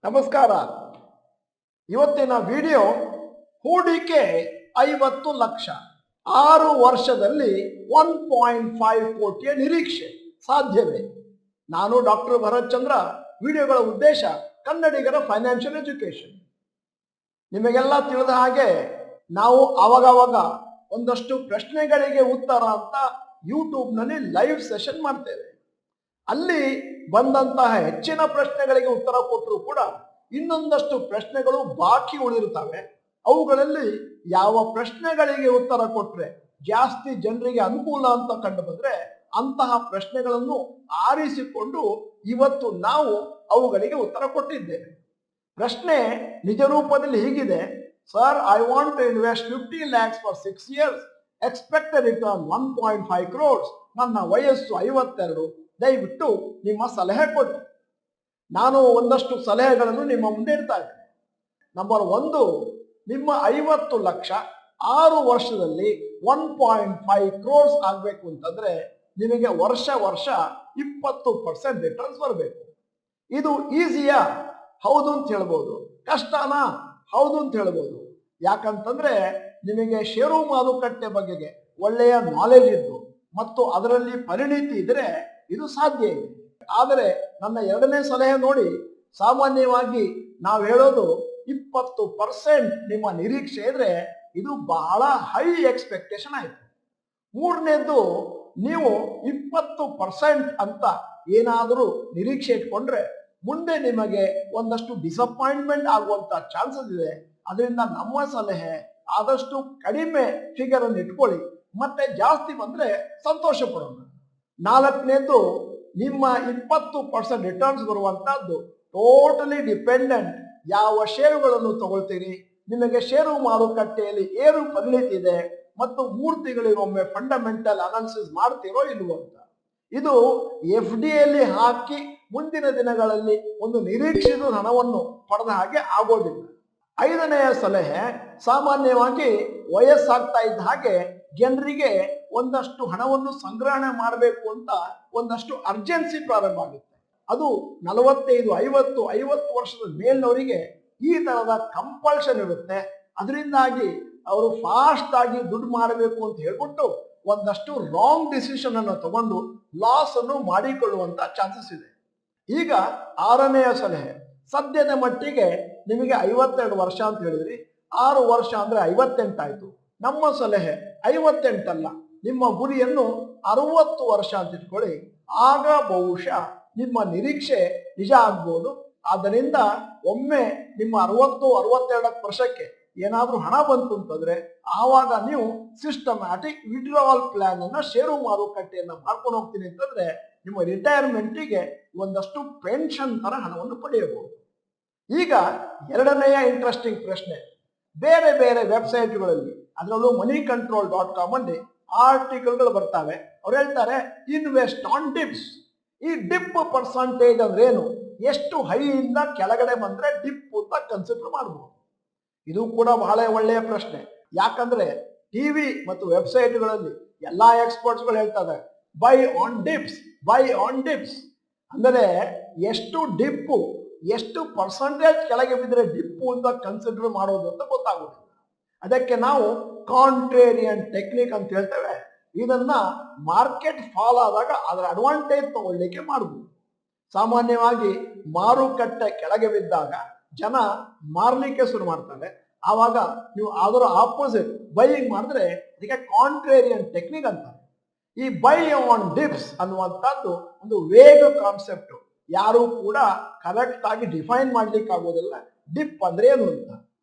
ನಮಸ್ಕಾರ. ಇವತ್ತಿನ ವಿಡಿಯೋ ಹೂಡಿಕೆ 50 ಲಕ್ಷ 6 ವರ್ಷದಲ್ಲಿ 1.5 ಕೋಟಿಯ ನಿರೀಕ್ಷೆ ಸಾಧ್ಯವೇ? ನಾನು ಡಾಕ್ಟರ್ ಭರತ್ ಚಂದ್ರ. ವಿಡಿಯೋಗಳ ಉದ್ದೇಶ ಕನ್ನಡಿಗರ ಫೈನಾನ್ಷಿಯಲ್ ಎಜುಕೇಶನ್. ನಿಮಗೆಲ್ಲ ತಿಳಿದ ಹಾಗೆ ನಾವು ಅವಾಗವಾಗ ಒಂದಷ್ಟು ಪ್ರಶ್ನೆಗಳಿಗೆ ಉತ್ತರ ಅಂತ ಯೂಟ್ಯೂಬ್ನಲ್ಲಿ ಲೈವ್ ಸೆಷನ್ ಮಾಡ್ತೇವೆ. ಅಲ್ಲಿ ಬಂದಂತಹ ಹೆಚ್ಚಿನ ಪ್ರಶ್ನೆಗಳಿಗೆ ಉತ್ತರ ಕೊಟ್ಟರು ಕೂಡ ಇನ್ನೊಂದಷ್ಟು ಪ್ರಶ್ನೆಗಳು ಬಾಕಿ ಉಳಿರುತ್ತವೆ. ಅವುಗಳಲ್ಲಿ ಯಾವ ಪ್ರಶ್ನೆಗಳಿಗೆ ಉತ್ತರ ಕೊಟ್ರೆ ಜಾಸ್ತಿ ಜನರಿಗೆ ಅನುಕೂಲ ಅಂತ ಕಂಡು ಬಂದ್ರೆ ಅಂತಹ ಪ್ರಶ್ನೆಗಳನ್ನು ಆರಿಸಿಕೊಂಡು ಇವತ್ತು ನಾವು ಅವುಗಳಿಗೆ ಉತ್ತರ ಕೊಟ್ಟಿದ್ದೇವೆ. ಪ್ರಶ್ನೆ ನಿಜ ರೂಪದಲ್ಲಿ ಹೀಗಿದೆ: sir, I want to invest 50 lakhs for 6 years, expected return 1.5 crores. ನನ್ನ ವಯಸ್ಸು 52. ದಯವಿಟ್ಟು ನಿಮ್ಮ ಸಲಹೆ ಕೊಡಿ. ನಾನು ಒಂದಷ್ಟು ಸಲಹೆಗಳನ್ನು ನಿಮ್ಮ ಮುಂದೆ ಇಡ್ತಾ ಇದ್ದೇನೆ. ನಂಬರ್ 1, ನಿಮ್ಮ 50 ಲಕ್ಷ 6 ವರ್ಷದಲ್ಲಿ 1.5 crores ಆಗಬೇಕು ಅಂತಂದ್ರೆ ನಿಮಗೆ ವರ್ಷ 20% ರಿಟರ್ನ್ಸ್ ಬರಬೇಕು. ಇದು ಈಸಿಯಾ? ಹೌದು ಅಂತ ಹೇಳ್ಬೋದು. ಕಷ್ಟನಾ? ಹೌದು ಅಂತ ಹೇಳ್ಬೋದು. ಯಾಕಂತಂದ್ರೆ ನಿಮಗೆ ಷೇರು ಮಾರುಕಟ್ಟೆ ಬಗೆಗೆ ಒಳ್ಳೆಯ ನಾಲೆಜ್ ಇದ್ದು ಮತ್ತು ಅದರಲ್ಲಿ ಪರಿಣಿತಿ ಇದ್ರೆ ಇದು ಸಾಧ್ಯ ಇದೆ. ಆದರೆ ನನ್ನ 2ನೇ ಸಲಹೆ ನೋಡಿ, ಸಾಮಾನ್ಯವಾಗಿ ನಾವು ಹೇಳೋದು 20% ನಿಮ್ಮ ನಿರೀಕ್ಷೆ ಇದ್ರೆ ಇದು ಬಹಳ ಹೈ ಎಕ್ಸ್ಪೆಕ್ಟೇಷನ್ ಆಯ್ತು. 3ನೇದು, ನೀವು 20% ಅಂತ ಏನಾದರೂ ನಿರೀಕ್ಷೆ ಇಟ್ಕೊಂಡ್ರೆ ಮುಂದೆ ನಿಮಗೆ ಒಂದಷ್ಟು ಡಿಸಪಾಯಿಂಟ್ಮೆಂಟ್ ಆಗುವಂತ ಚಾನ್ಸಸ್ ಇದೆ. ಅದರಿಂದ ನಮ್ಮ ಸಲಹೆ ಆದಷ್ಟು ಕಡಿಮೆ ಫಿಗರ್ ಅನ್ನು ಇಟ್ಕೊಳ್ಳಿ, ಮತ್ತೆ ಜಾಸ್ತಿ ಬಂದ್ರೆ ಸಂತೋಷ ಪಡೋಣ. 4ನೇದು, ನಿಮ್ಮ 20% ರಿಟರ್ನ್ಸ್ ಬರುವಂತಹದ್ದು ಟೋಟಲಿ ಡಿಪೆಂಡೆಂಟ್ ಯಾವ ಷೇರುಗಳನ್ನು ತಗೊಳ್ತೀರಿ, ನಿಮಗೆ ಷೇರು ಮಾರುಕಟ್ಟೆಯಲ್ಲಿ ಏನು ಪರಿಣಿತಿ ಇದೆ ಮತ್ತು 3 ತಿಂಗಳಿಗೊಮ್ಮೆ ಫಂಡಮೆಂಟಲ್ ಅನಾಲಿಸಿಸ್ ಮಾಡ್ತೀರೋ ಇಲ್ವೋ ಅಂತ. ಇದು FD ಯಲ್ಲಿ ಹಾಕಿ ಮುಂದಿನ ದಿನಗಳಲ್ಲಿ ಒಂದು ನಿರೀಕ್ಷಿತ ಹಣವನ್ನು ಪಡೆದ ಹಾಗೆ ಆಗೋದಿಲ್ಲ. 5ನೆಯ ಸಲಹೆ, ಸಾಮಾನ್ಯವಾಗಿ ವಯಸ್ಸಾಗ್ತಾ ಇದ್ದ ಹಾಗೆ ಜನರಿಗೆ ಒಂದಷ್ಟು ಹಣವನ್ನು ಸಂಗ್ರಹಣೆ ಮಾಡಬೇಕು ಅಂತ ಒಂದಷ್ಟು ಅರ್ಜೆನ್ಸಿ ಪ್ರಾರಂಭ ಆಗುತ್ತೆ. ಅದು 45, 50 ವರ್ಷದ ಮೇಲಿನವರಿಗೆ ಈ ತರದ ಕಂಪಲ್ಷನ್ ಇರುತ್ತೆ. ಅದರಿಂದಾಗಿ ಅವರು ಫಾಸ್ಟ್ ಆಗಿ ದುಡ್ಡು ಮಾಡಬೇಕು ಅಂತ ಹೇಳ್ಬಿಟ್ಟು ಒಂದಷ್ಟು ರಾಂಗ್ ಡಿಸಿಷನ್ ಅನ್ನು ತಗೊಂಡು ಲಾಸ್ ಅನ್ನು ಮಾಡಿಕೊಳ್ಳುವಂತ ಚಾನ್ಸಸ್ ಇದೆ. ಈಗ 6ನೆಯ ಸಲಹೆ, ಸದ್ಯದ ಮಟ್ಟಿಗೆ ನಿಮಗೆ 52 ವರ್ಷ ಅಂತ ಹೇಳಿದ್ರಿ, 6 ವರ್ಷ ಅಂದ್ರೆ 58 ಆಯ್ತು. ನಮ್ಮ ಸಲಹೆ 58 ಅಲ್ಲ, ನಿಮ್ಮ ಗುರಿಯನ್ನು 60 ವರ್ಷ ಅಂತ ಇಟ್ಕೊಳ್ಳಿ. ಆಗ ಬಹುಶಃ ನಿಮ್ಮ ನಿರೀಕ್ಷೆ ನಿಜ ಆಗ್ಬೋದು. ಆದ್ದರಿಂದ ಒಮ್ಮೆ ನಿಮ್ಮ 60-62 ವರ್ಷಕ್ಕೆ ಏನಾದ್ರೂ ಹಣ ಬಂತು ಅಂತಂದ್ರೆ ಆವಾಗ ನೀವು ಸಿಸ್ಟಮ್ಯಾಟಿಕ್ ವಿಡ್ರಾವಲ್ ಪ್ಲಾನ್ ಅನ್ನ ಷೇರು ಮಾರುಕಟ್ಟೆಯನ್ನ ಮಾಡ್ಕೊಂಡು ಹೋಗ್ತೀನಿ ಅಂತಂದ್ರೆ ನಿಮ್ಮ ರಿಟೈರ್ಮೆಂಟಿಗೆ ಒಂದಷ್ಟು ಪೆನ್ಷನ್ ತರ ಹಣವನ್ನು ಪಡೆಯಬಹುದು. ಈಗ 2ನೆಯ ಇಂಟ್ರೆಸ್ಟಿಂಗ್ ಪ್ರಶ್ನೆ, ಬೇರೆ ಬೇರೆ ವೆಬ್ಸೈಟ್ಗಳಲ್ಲಿ ಅದರಲ್ಲೂ moneycontrol.com ಅಲ್ಲಿ ಆರ್ಟಿಕಲ್ಗಳು ಬರ್ತಾವೆ. ಅವ್ರು ಹೇಳ್ತಾರೆ ಇನ್ವೆಸ್ಟ್ ಆನ್ ಡಿಪ್ಸ್. ಈ ಡಿಪ್ ಪರ್ಸೆಂಟೇಜ್ ಅಂದ್ರೆ ಏನು? ಎಷ್ಟು ಹೈಯಿಂದ ಕೆಳಗಡೆ ಬಂದ್ರೆ ಡಿಪ್ ಅಂತ ಕನ್ಸಿಡರ್ ಮಾಡಬಹುದು. ಇದು ಕೂಡ ಬಹಳ ಒಳ್ಳೆಯ ಪ್ರಶ್ನೆ. ಯಾಕಂದ್ರೆ ಟಿವಿ ಮತ್ತು ವೆಬ್ಸೈಟ್ಗಳಲ್ಲಿ ಎಲ್ಲಾ ಎಕ್ಸ್ಪರ್ಟ್ಸ್ಗಳು ಹೇಳ್ತಾರೆ by on dips, by on dips. ಅಂದರೆ ಎಷ್ಟು ಡಿಪ್ಪು, ಎಷ್ಟು ಪರ್ಸೆಂಟೇಜ್ ಕೆಳಗೆ ಬಿದ್ದರೆ ಡಿಪ್ಪು ಅಂತ ಕನ್ಸಿಡರ್ ಮಾಡೋದು ಅಂತ ಗೊತ್ತಾಗೋದಿಲ್ಲ. ಅದಕ್ಕೆ ನಾವು ಕಾಂಟ್ರೇರಿಯನ್ ಟೆಕ್ನಿಕ್ ಅಂತ ಹೇಳ್ತೇವೆ. ಇದನ್ನ ಮಾರ್ಕೆಟ್ ಫಾಲ್ ಆದಾಗ ಅದರ ಅಡ್ವಾಂಟೇಜ್ ತಗೊಳ್ಳಿಕ್ಕೆ ಮಾಡಬಹುದು. ಸಾಮಾನ್ಯವಾಗಿ ಮಾರುಕಟ್ಟೆ ಕೆಳಗೆ ಬಿದ್ದಾಗ ಜನ ಮಾರ್ಲಿಕ್ಕೆ ಶುರು ಮಾಡ್ತಾರೆ. ಆವಾಗ ನೀವು ಅದರ ಆಪೋಸಿಟ್ ಬೈಯಿಂಗ್ ಮಾಡಿದ್ರೆ ಅದಕ್ಕೆ ಕಾಂಟ್ರೇರಿಯನ್ ಟೆಕ್ನಿಕ್ ಅಂತಾರೆ. ಈ ಬೈ ಆನ್ ಡಿಪ್ಸ್ ಅನ್ನುವಂಥದ್ದು ಒಂದು ವೇಗ ಕಾನ್ಸೆಪ್ಟ್. ಯಾರು ಕೂಡ ಕರೆಕ್ಟ್ ಆಗಿ ಡಿಫೈನ್ ಮಾಡ್ಲಿಕ್ಕೆ ಆಗೋದಿಲ್ಲ ಡಿಪ್ ಅಂದ್ರೆ ಏನು ಅಂತ.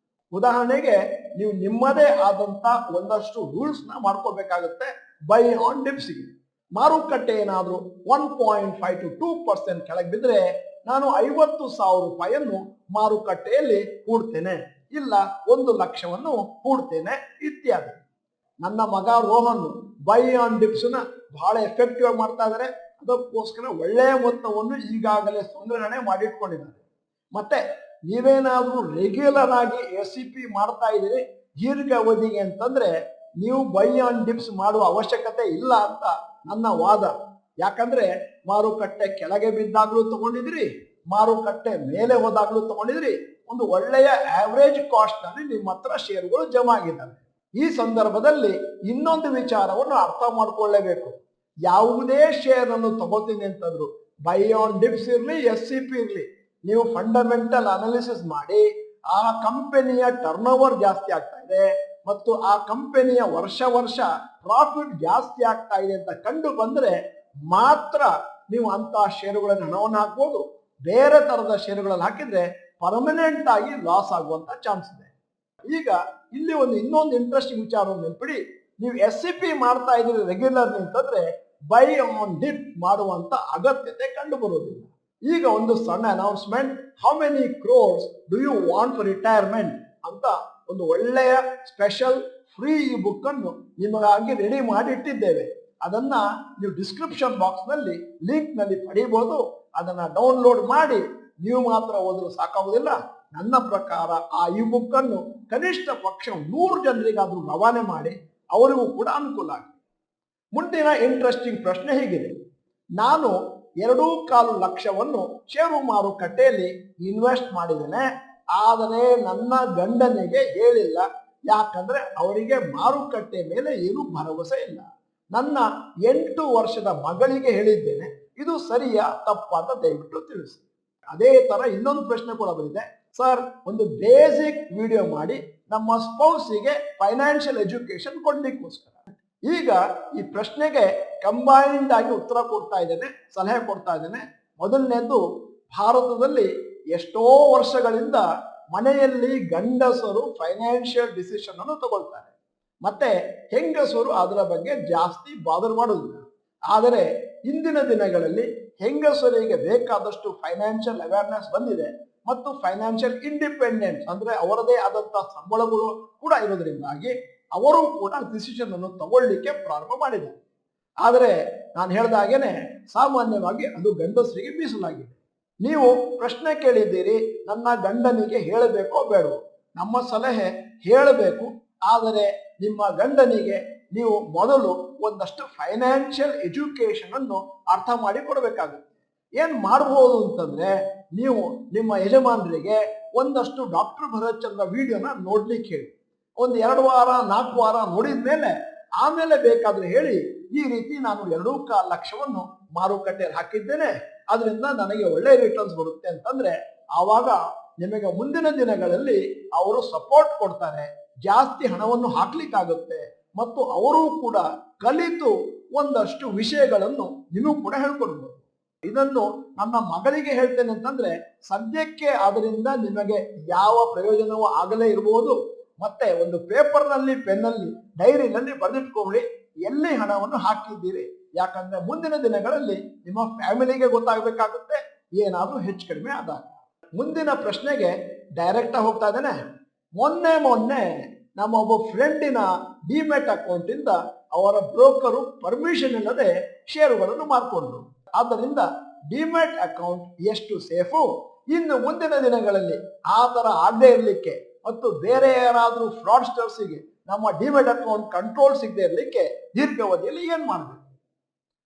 ಉದಾಹರಣೆಗೆ ನೀವು ನಿಮ್ಮದೇ ಆದಂತ ಒಂದಷ್ಟು ರೂಲ್ಸ್ ನ ಮಾಡ್ಕೋಬೇಕಾಗುತ್ತೆ. ಬೈ ಆನ್ ಡಿಪ್ಸ್ಗೆ ಮಾರುಕಟ್ಟೆ ಏನಾದ್ರು 1.5 to 2% ಕೆಳಗೆ ಬಿದ್ರೆ ನಾನು 50,000 ರೂಪಾಯಿಯನ್ನು ಮಾರುಕಟ್ಟೆಯಲ್ಲಿ ಹೂಡ್ತೇನೆ, ಇಲ್ಲ 1 ಲಕ್ಷವನ್ನು ಹೂಡ್ತೇನೆ ಇತ್ಯಾದಿ. ನನ್ನ ಮಗ ರೋಹನ್ ಬೈ ಆನ್ ಡಿಪ್ಸ್ ನ ಬಹಳ ಎಫೆಕ್ಟಿವ್ ಆಗಿ ಮಾಡ್ತಾ ಇದ್ದಾರೆ. ಅದಕ್ಕೋಸ್ಕರ ಒಳ್ಳೆಯ ಮೊತ್ತವನ್ನು ಈಗಾಗಲೇ ಸಂಗ್ರಹಣೆ ಮಾಡಿಟ್ಕೊಂಡಿದ್ದಾರೆ. ಮತ್ತೆ ನೀವೇನಾದ್ರೂ ರೆಗ್ಯುಲರ್ ಆಗಿ SIP ಮಾಡ್ತಾ ಇದ್ದೀರಿ ದೀರ್ಘಾವಧಿಗೆ ಅಂತಂದ್ರೆ ನೀವು ಬೈ ಆನ್ ಡಿಪ್ಸ್ ಮಾಡುವ ಅವಶ್ಯಕತೆ ಇಲ್ಲ ಅಂತ ನನ್ನ ವಾದ. ಯಾಕಂದ್ರೆ ಮಾರುಕಟ್ಟೆ ಕೆಳಗೆ ಬಿದ್ದಾಗ್ಲೂ ತಗೊಂಡಿದ್ರಿ, ಮಾರುಕಟ್ಟೆ ಮೇಲೆ ಹೋದಾಗಲೂ ತಗೊಂಡಿದ್ರಿ, ಒಂದು ಒಳ್ಳೆಯ ಆವರೇಜ್ ಕಾಸ್ಟ್ ನಲ್ಲಿ ನಿಮ್ಮ ಹತ್ರ ಷೇರುಗಳು ಜಮಾ ಆಗಿದ್ದಾವೆ. ಈ ಸಂದರ್ಭದಲ್ಲಿ ಇನ್ನೊಂದು ವಿಚಾರವನ್ನು ಅರ್ಥ ಮಾಡ್ಕೊಳ್ಳೇಬೇಕು. ಯಾವುದೇ ಶೇರ್ ಅನ್ನು ತಗೋತೀನಿ ಅಂತಂದ್ರು, ಬೈ ಆನ್ ಡಿಪ್ಸ್ ಇರ್ಲಿ, SCP ಇರ್ಲಿ, ನೀವು ಫಂಡಮೆಂಟಲ್ ಅನಾಲಿಸಿಸ್ ಮಾಡಿ ಆ ಕಂಪನಿಯ ಟರ್ನ್ ಓವರ್ ಜಾಸ್ತಿ ಆಗ್ತಾ ಇದೆ ಮತ್ತು ಆ ಕಂಪನಿಯ ವರ್ಷ ಪ್ರಾಫಿಟ್ ಜಾಸ್ತಿ ಆಗ್ತಾ ಇದೆ ಅಂತ ಕಂಡು ಬಂದ್ರೆ ಮಾತ್ರ ನೀವು ಅಂತ ಷೇರುಗಳನ್ನು ಹಣವನ್ನು ಹಾಕ್ಬೋದು. ಬೇರೆ ತರದ ಷೇರುಗಳಲ್ಲಿ ಹಾಕಿದ್ರೆ ಪರ್ಮನೆಂಟ್ ಆಗಿ ಲಾಸ್ ಆಗುವಂತ ಚಾನ್ಸ್ ಇದೆ. ಈಗ ಇಲ್ಲಿ ಇನ್ನೊಂದು ಇಂಟ್ರೆಸ್ಟಿಂಗ್ ವಿಚಾರವನ್ನು ನೆನ್ಪಿಡಿ. ನೀವು SCP ಮಾಡ್ತಾ ಇದ್ದೀರಿ ರೆಗ್ಯುಲರ್ ಅಂತಂದ್ರೆ ಬೈ ಆನ್ ಡಿಪ್ ಮಾಡುವಂತ ಅಗತ್ಯತೆ ಕಂಡು ಬರುವುದಿಲ್ಲ. ಈಗ ಒಂದು ಸಣ್ಣ announcement, how many crores do you want for retirement ಅಂತ ಒಂದು ಒಳ್ಳೆಯ ಸ್ಪೆಷಲ್ ಫ್ರೀ ಬುಕ್ ಅನ್ನು ನಿಮಗಾಗಿ ರೆಡಿ ಮಾಡಿ ಇಟ್ಟಿದ್ದೇವೆ. ಅದನ್ನ ನೀವು ಡಿಸ್ಕ್ರಿಪ್ಷನ್ ಬಾಕ್ಸ್ ನಲ್ಲಿ ಲಿಂಕ್ ನಲ್ಲಿ ಪಡೆಯಬಹುದು. ಅದನ್ನ ಡೌನ್ಲೋಡ್ ಮಾಡಿ ನೀವು ಮಾತ್ರ ಓದಲು ಸಾಕಾಗುವುದಿಲ್ಲ. ನನ್ನ ಪ್ರಕಾರ ಆ ಬುಕ್ ಅನ್ನು ಕನಿಷ್ಠ ಪಕ್ಷ 100 ಜನರಿಗಾದ್ರೂ ರವಾನೆ ಮಾಡಿ ಅವರಿಗೂ ಕೂಡ ಅನುಕೂಲ ಆಗಿದೆ. ಮುಂದಿನ ಇಂಟ್ರೆಸ್ಟಿಂಗ್ ಪ್ರಶ್ನೆ ಹೀಗಿದೆ, ನಾನು 2.25 ಲಕ್ಷವನ್ನು ಷೇರು ಮಾರುಕಟ್ಟೆಯಲ್ಲಿ ಇನ್ವೆಸ್ಟ್ ಮಾಡಿದ್ದೇನೆ, ಆದರೆ ನನ್ನ ಗಂಡನಿಗೆ ಹೇಳಿಲ್ಲ. ಯಾಕಂದ್ರೆ ಅವರಿಗೆ ಮಾರುಕಟ್ಟೆ ಮೇಲೆ ಏನು ಭರವಸೆ ಇಲ್ಲ. ನನ್ನ 8 ವರ್ಷದ ಮಗಳಿಗೆ ಹೇಳಿದ್ದೇನೆ, ಇದು ಸರಿಯಾ ತಪ್ಪಾ ಅಂತ ದಯವಿಟ್ಟು ತಿಳಿಸಿ. ಅದೇ ತರ ಇನ್ನೊಂದು ಪ್ರಶ್ನೆ ಕೂಡ ಬಂದಿದೆ, ಸರ್ ಒಂದು ಬೇಸಿಕ್ ವಿಡಿಯೋ ಮಾಡಿ ನಮ್ಮ ಸ್ಪೌಸಿಗೆ ಫೈನಾನ್ಷಿಯಲ್ ಎಜುಕೇಶನ್ ಕೊಡ್ಲಿಕ್ಕೋಸ್ಕರ. ಈಗ ಈ ಪ್ರಶ್ನೆಗೆ ಕಂಬೈನ್ಡ್ ಆಗಿ ಉತ್ತರ ಕೊಡ್ತಾ ಇದ್ದೇನೆ, ಸಲಹೆ ಕೊಡ್ತಾ ಇದ್ದೇನೆ. ಮೊದಲನೇದು, ಭಾರತದಲ್ಲಿ ಎಷ್ಟೋ ವರ್ಷಗಳಿಂದ ಮನೆಯಲ್ಲಿ ಗಂಡಸರು ಫೈನಾನ್ಷಿಯಲ್ ಡಿಸಿಷನ್ ಅನ್ನು ತಗೊಳ್ತಾರೆ, ಮತ್ತೆ ಹೆಂಗಸರು ಅದರ ಬಗ್ಗೆ ಜಾಸ್ತಿ ಬಾದರ್ ಮಾಡುವುದಿಲ್ಲ. ಆದರೆ ಇಂದಿನ ದಿನಗಳಲ್ಲಿ ಹೆಂಗಸರಿಗೆ ಬೇಕಾದಷ್ಟು ಫೈನಾನ್ಷಿಯಲ್ ಅವೇರ್ನೆಸ್ ಬಂದಿದೆ ಮತ್ತು ಫೈನಾನ್ಷಿಯಲ್ ಇಂಡಿಪೆಂಡೆನ್ಸ್ ಅಂದ್ರೆ ಅವರದೇ ಆದಂತಹ ಸಂಬಳಗಳು ಕೂಡ ಇರೋದ್ರಿಂದಾಗಿ ಅವರು ಕೂಡ ಡಿಸಿಷನ್ ಅನ್ನು ತಗೊಳ್ಳಿಕ್ಕೆ ಪ್ರಾರಂಭ ಮಾಡಿದ್ದಾರೆ. ಆದರೆ ನಾನು ಹೇಳಿದ ಹಾಗೇನೆ ಸಾಮಾನ್ಯವಾಗಿ ಅದು ಗಂಡಸರಿಗೆ ಮೀಸಲಾಗಿದೆ. ನೀವು ಪ್ರಶ್ನೆ ಕೇಳಿದ್ದೀರಿ, ನನ್ನ ಗಂಡನಿಗೆ ಹೇಳಬೇಕೋ ಬೇಡವೋ? ನಮ್ಮ ಸಲಹೆ ಹೇಳಬೇಕು, ಆದರೆ ನಿಮ್ಮ ಗಂಡನಿಗೆ ನೀವು ಮೊದಲು ಒಂದಷ್ಟು ಫೈನಾನ್ಷಿಯಲ್ ಎಜುಕೇಶನ್ ಅನ್ನು ಅರ್ಥ ಮಾಡಿ ಕೊಡಬೇಕಾಗುತ್ತೆ. ಏನ್ ಮಾಡಬಹುದು ಅಂತಂದ್ರೆ, ನೀವು ನಿಮ್ಮ ಯಜಮಾನರಿಗೆ ಒಂದಷ್ಟು ಡಾಕ್ಟರ್ ಭರತ್ ಚಂದ್ರ ವಿಡಿಯೋನ ನೋಡ್ಲಿಕ್ಕೆ ಹೇಳಿ. ಒಂದು 2 ವಾರ 4 ವಾರ ನೋಡಿದ ಮೇಲೆ ಆಮೇಲೆ ಬೇಕಾದ್ರೆ ಹೇಳಿ, ಈ ರೀತಿ ನಾನು 2.25 ಲಕ್ಷವನ್ನು ಮಾರುಕಟ್ಟೆಯಲ್ಲಿ ಹಾಕಿದ್ದೇನೆ, ಅದರಿಂದ ನನಗೆ ಒಳ್ಳೆ ರಿಟರ್ನ್ಸ್ ಬರುತ್ತೆ ಅಂತಂದ್ರೆ ಆವಾಗ ನಿಮಗೆ ಮುಂದಿನ ದಿನಗಳಲ್ಲಿ ಅವರು ಸಪೋರ್ಟ್ ಕೊಡ್ತಾರೆ, ಜಾಸ್ತಿ ಹಣವನ್ನು ಹಾಕ್ಲಿಕ್ಕಾಗುತ್ತೆ ಮತ್ತು ಅವರು ಕೂಡ ಕಲಿತು ಒಂದಷ್ಟು ವಿಷಯಗಳನ್ನು ನಿಮಗೂ ಕೂಡ ಹೇಳ್ಕೊಡ್ಬೋದು. ಇದನ್ನು ನನ್ನ ಮಗಳಿಗೆ ಹೇಳ್ತೇನೆ ಅಂತಂದ್ರೆ ಸದ್ಯಕ್ಕೆ ಅದರಿಂದ ನಿಮಗೆ ಯಾವ ಪ್ರಯೋಜನವೂ ಆಗಲೇ ಇರಬಹುದು. ಮತ್ತೆ ಒಂದು ಪೇಪರ್ನಲ್ಲಿ, ಪೆನ್ನಲ್ಲಿ, ಡೈರಿನಲ್ಲಿ ಬರೆದಿಟ್ಕೊಳ್ಳಿ ಎಲ್ಲಿ ಹಣವನ್ನು ಹಾಕಿದ್ದೀರಿ. ಯಾಕಂದ್ರೆ ಮುಂದಿನ ದಿನಗಳಲ್ಲಿ ನಿಮ್ಮ ಫ್ಯಾಮಿಲಿಗೆ ಗೊತ್ತಾಗಬೇಕಾಗುತ್ತೆ ಏನಾದ್ರೂ ಹೆಚ್ಚು ಕಡಿಮೆ ಆದಾಗ. ಮುಂದಿನ ಪ್ರಶ್ನೆಗೆ ಡೈರೆಕ್ಟ್ ಆಗಿ ಹೋಗ್ತಾ ಇದ್ದೇನೆ. ಮೊನ್ನೆ ನಮ್ಮ ಒಬ್ಬ ಫ್ರೆಂಡಿನ ಡಿಮ್ಯಾಟ್ ಅಕೌಂಟ್ ಇಂದ ಅವರ ಬ್ರೋಕರು ಪರ್ಮಿಷನ್ ಇಲ್ಲದೆ ಷೇರುಗಳನ್ನು ಮಾರ್ಕೊಂಡ್ರು. ಆದ್ದರಿಂದ ಡಿಮ್ಯಾಟ್ ಅಕೌಂಟ್ ಎಷ್ಟು ಸೇಫು, ಇನ್ನು ಮುಂದಿನ ದಿನಗಳಲ್ಲಿ ಆ ತರ ಆಗದೆ ಇರಲಿಕ್ಕೆ ಮತ್ತು ಬೇರೆ ಯಾರಾದ್ರೂ ಫ್ರಾಡ್ಸ್ಟರ್ಸ್ಗೆ ನಮ್ಮ ಡಿಮ್ಯಾಟ್ ಅಕೌಂಟ್ ಕಂಟ್ರೋಲ್ ಸಿಗದೆ ಇರಲಿಕ್ಕೆ ದೀರ್ಘಾವಧಿಯಲ್ಲಿ ಏನ್ ಮಾಡಬೇಕು?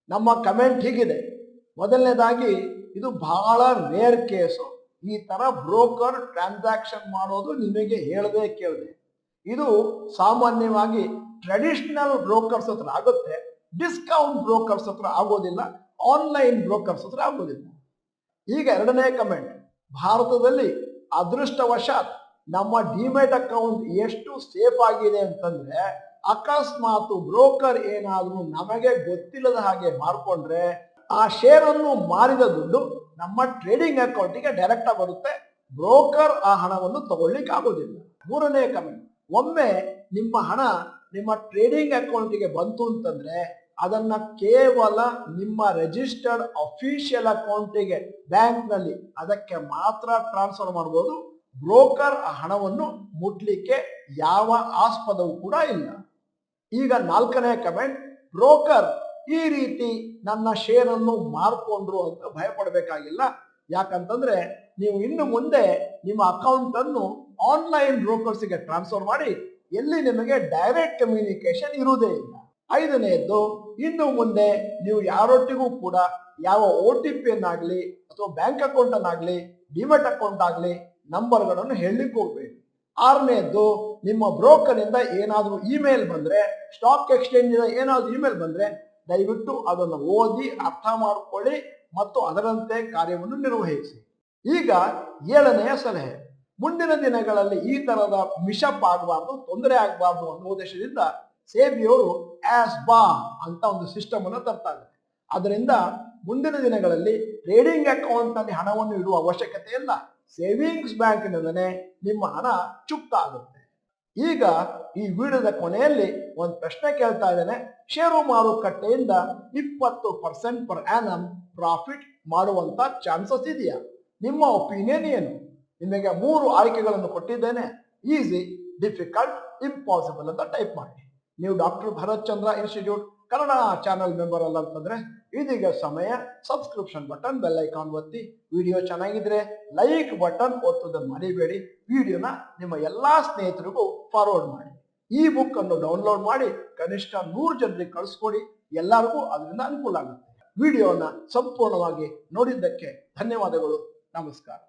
ನಮ್ಮ ಕಮೆಂಟ್ ಹೀಗಿದೆ. ಮೊದಲನೇದಾಗಿ, ಇದು ಬಹಳ ರೇರ್ ಕೇಸು. ಈ ತರ ಬ್ರೋಕರ್ ಟ್ರಾನ್ಸಾಕ್ಷನ್ ಮಾಡೋದು ನಿಮಗೆ ಹೇಳದೆ ಕೇಳದೆ. ಇದು ಸಾಮಾನ್ಯವಾಗಿ ಟ್ರೆಡಿಷನಲ್ ಬ್ರೋಕರ್ಸ್ ಹತ್ರ ಆಗುತ್ತೆ, ಡಿಸ್ಕೌಂಟ್ ಬ್ರೋಕರ್ಸ್ ಹತ್ರ ಆಗೋದಿಲ್ಲ, ಆನ್ಲೈನ್ ಬ್ರೋಕರ್ಸ್ ಹತ್ರ ಆಗೋದಿಲ್ಲ. ಈಗ ಎರಡನೇ ಕಮೆಂಟ್, ಭಾರತದಲ್ಲಿ ಅದೃಷ್ಟವಶಾತ್ ನಮ್ಮ ಡಿಮ್ಯಾಟ್ ಅಕೌಂಟ್ ಎಷ್ಟು ಸೇಫ್ ಆಗಿದೆ ಅಂತಂದ್ರೆ, ಅಕಸ್ಮಾತ್ ಬ್ರೋಕರ್ ಏನಾದ್ರೂ ನಮಗೆ ಗೊತ್ತಿಲ್ಲದ ಹಾಗೆ ಮಾಡ್ಕೊಂಡ್ರೆ ಆ ಶೇರ್ ಅನ್ನು ಮಾರಿದ ದುಡ್ಡು ನಮ್ಮ ಟ್ರೇಡಿಂಗ್ ಅಕೌಂಟಿಗೆ ಡೈರೆಕ್ಟ್ ಆಗಿ ಬರುತ್ತೆ, ಬ್ರೋಕರ್ ಆ ಹಣವನ್ನು ತಗೊಳ್ಳಿಕ್ಕೆ ಆಗೋದಿಲ್ಲ. ಮೂರನೇ ಕಮೆಂಟ್, ಒಮ್ಮೆ ನಿಮ್ಮ ಹಣ ನಿಮ್ಮ ಟ್ರೇಡಿಂಗ್ ಅಕೌಂಟಿಗೆ ಬಂತು ಅಂತಂದ್ರೆ ಅದನ್ನ ಕೇವಲ ನಿಮ್ಮ ರಿಜಿಸ್ಟರ್ಡ್ ಅಫಿಷಿಯಲ್ ಅಕೌಂಟಿಗೆ ಬ್ಯಾಂಕ್ ನಲ್ಲಿ ಅದಕ್ಕೆ ಮಾತ್ರ ಟ್ರಾನ್ಸ್ಫರ್ ಮಾಡಬಹುದು. ಬ್ರೋಕರ್ ಆ ಹಣವನ್ನು ಮುಟ್ಲಿಕ್ಕೆ ಯಾವ ಆಸ್ಪದವೂ ಕೂಡ ಇಲ್ಲ. ಈಗ ನಾಲ್ಕನೇ ಕಮೆಂಟ್, ಬ್ರೋಕರ್ ಈ ರೀತಿ ನನ್ನ ಶೇರ್ ಅನ್ನು ಮಾರ್ಕೊಂಡ್ರು ಅಂತ ಭಯ ಪಡಬೇಕಾಗಿಲ್ಲ. ಯಾಕಂತಂದ್ರೆ ನೀವು ಇನ್ನು ಮುಂದೆ ನಿಮ್ಮ ಅಕೌಂಟ್ ಅನ್ನು ಆನ್ಲೈನ್ ಬ್ರೋಕರ್ಸ್ಗೆ ಟ್ರಾನ್ಸ್ಫರ್ ಮಾಡಿ ಎಲ್ಲಿ ನಿಮಗೆ ಡೈರೆಕ್ಟ್ ಕಮ್ಯುನಿಕೇಶನ್ ಇರುವುದೇ ಇಲ್ಲ. ಐದನೆಯದ್ದು, ಇನ್ನು ಮುಂದೆ ನೀವು ಯಾರೊಟ್ಟಿಗೂ ಕೂಡ ಯಾವ OTP ಅನ್ನಾಗ್ಲಿ ಅಥವಾ ಬ್ಯಾಂಕ್ ಅಕೌಂಟ್ ಅನ್ನಾಗ್ಲಿ ಡಿಮೆಟ್ ಅಕೌಂಟ್ ಆಗ್ಲಿ ನಂಬರ್ಗಳನ್ನು ಹೇಳಲಿಕ್ಕೆ ಹೋಗ್ಬೇಡಿ. ಆರನೇದ್ದು, ನಿಮ್ಮ ಬ್ರೋಕರ್ ಇಂದ ಏನಾದರೂ ಇಮೇಲ್ ಬಂದ್ರೆ, ಸ್ಟಾಕ್ ಎಕ್ಸ್ಚೇಂಜ್ ಏನಾದರೂ ಇಮೇಲ್ ಬಂದ್ರೆ ದಯವಿಟ್ಟು ಅದನ್ನು ಓದಿ ಅರ್ಥ ಮಾಡ್ಕೊಳ್ಳಿ ಮತ್ತು ಅದರಂತೆ ಕಾರ್ಯವನ್ನು ನಿರ್ವಹಿಸಿ. ಈಗ 7ನೆಯ ಸಲಹೆ, ಮುಂದಿನ ದಿನಗಳಲ್ಲಿ ಈ ತರದ ಮಿಶಪ್ ಆಗಬಾರ್ದು, ತೊಂದರೆ ಆಗಬಾರ್ದು ಅನ್ನೋ ಉದ್ದೇಶದಿಂದ ಸೇಬಿಯವರು ಬಾ ಅಂತ ಒಂದು ಸಿಸ್ಟಮ್ ಅನ್ನು ತರ್ತಾರೆ. ಅದರಿಂದ ಮುಂದಿನ ದಿನಗಳಲ್ಲಿ ಟ್ರೇಡಿಂಗ್ ಅಕೌಂಟ್ ನಲ್ಲಿ ಹಣವನ್ನು ಇಡುವ ಅವಶ್ಯಕತೆ ಇಲ್ಲ. ಸೇವಿಂಗ್ಸ್ ಬ್ಯಾಂಕಿನಿಂದಲೇ ನಿಮ್ಮ ಹಣ ಚುಕ್ತ ಆಗುತ್ತೆ. ಈಗ ಈ ವಿಡಿಯೋದ ಕೊನೆಯಲ್ಲಿ ಒಂದು ಪ್ರಶ್ನೆ ಕೇಳ್ತಾ ಇದ್ದೇನೆ. ಷೇರು ಮಾರುಕಟ್ಟೆಯಿಂದ 20% ಪರ್ ಆನಮ್ ಪ್ರಾಫಿಟ್ ಮಾಡುವಂತ ಚಾನ್ಸಸ್ ಇದೆಯಾ? ನಿಮ್ಮ ಒಪಿನಿಯನ್ ಏನು? ನಿಮಗೆ 3 ಆಯ್ಕೆಗಳನ್ನು ಕೊಟ್ಟಿದ್ದೇನೆ. ಈಸಿ, ಡಿಫಿಕಲ್ಟ್, ಇಂಪಾಸಿಬಲ್ ಅಂತ ಟೈಪ್ ಮಾಡಿ. ನೀವು ಡಾಕ್ಟರ್ ಭರತ್ ಚಂದ್ರ ಇನ್ಸ್ಟಿಟ್ಯೂಟ್ ಕನ್ನಡ ಚಾನೆಲ್ ಮೆಂಬರ್ ಅಲ್ಲ ಅಂತಂದ್ರೆ ಇದೀಗ ಸಮಯ ಸಬ್ಸ್ಕ್ರಿಪ್ಷನ್ ಬಟನ್, ಬೆಲ್ ಐಕಾನ್ ಒತ್ತಿ. ವಿಡಿಯೋ ಚೆನ್ನಾಗಿದ್ರೆ ಲೈಕ್ ಬಟನ್ ಒತ್ತೋದನ್ನು ಮರಿಬೇಡಿ. ವಿಡಿಯೋನ ನಿಮ್ಮ ಎಲ್ಲಾ ಸ್ನೇಹಿತರಿಗೂ ಫಾರ್ವರ್ಡ್ ಮಾಡಿ. ಈ ಬುಕ್ ಅನ್ನು ಡೌನ್ಲೋಡ್ ಮಾಡಿ ಕನಿಷ್ಠ 100 ಜನರಿಗೆ ಕಳಿಸ್ಕೊಡಿ. ಎಲ್ಲರಿಗೂ ಅದರಿಂದ ಅನುಕೂಲ ಆಗುತ್ತೆ. ವಿಡಿಯೋನ ಸಂಪೂರ್ಣವಾಗಿ ನೋಡಿದ್ದಕ್ಕೆ ಧನ್ಯವಾದಗಳು. ನಮಸ್ಕಾರ.